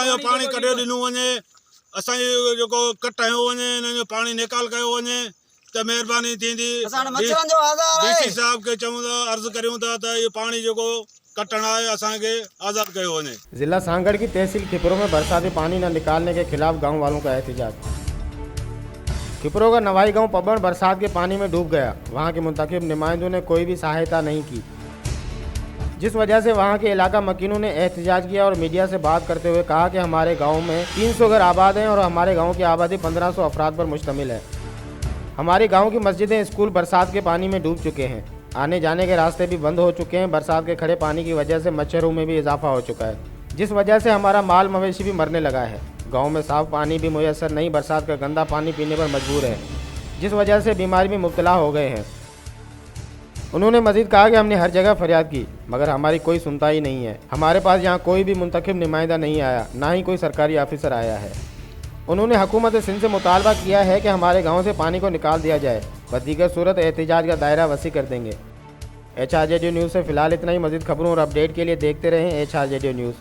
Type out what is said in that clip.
असांजो पाणी कढियो ॾिनो वञे, असांजो जेको कट हयो वञे, हिन जो पाणी निकाल कयो वञे त महिरबानी थींदी। डीसी साहब खे चऊं था, अर्ज़ु करियूं था त इहो पाणी जेको कटण आहे असांखे आज़ाद कयो वञे। जिला सांगड़ की तहसील खिपरो में बरसाती पानी न निकालने के खिलाफ गांव वालों का एहतजाज। खिपरो का नवाई गांव पबन बरसात के पानी में डूब गया। वहां के मुंतखब नुमाइंदों ने कोई भी सहायता नहीं की, जिस वजह से वहां के इलाका मकीनों ने एहतजाज किया और मीडिया से बात करते हुए कहा कि हमारे गांव में 300 घर आबाद हैं और हमारे गांव की आबादी 1500 अफराद पर मुश्तमिल है। हमारे गांव की मस्जिदें, स्कूल बरसात के पानी में डूब चुके हैं। आने जाने के रास्ते भी बंद हो चुके हैं। बरसात के खड़े पानी की वजह से मच्छरों में भी इजाफा हो चुका है, जिस वजह से हमारा माल मवेशी भी मरने लगा है। गांव में साफ पानी भी मुयसर नहीं, बरसात का गंदा पानी पीने पर मजबूर है, जिस वजह से बीमारी में मुब्तला हो गए हैं। उन्होंने मजीद कहा कि हमने हर जगह फरियाद की मगर हमारी कोई सुनता ही नहीं है। हमारे पास यहाँ कोई भी मुंतखब नुमाइंदा नहीं आया, ना ही कोई सरकारी ऑफिसर आया है। उन्होंने हुकूमत सिंध से मुतालबा किया है कि हमारे गांव से पानी को निकाल दिया जाए, बदीगर सूरत एहतजाज का दायरा वसी कर देंगे। HRJDO न्यूज़ से फ़िलहाल इतना ही। मज़ीद खबरों और अपडेट के लिए देखते रहें HRJDO न्यूज़।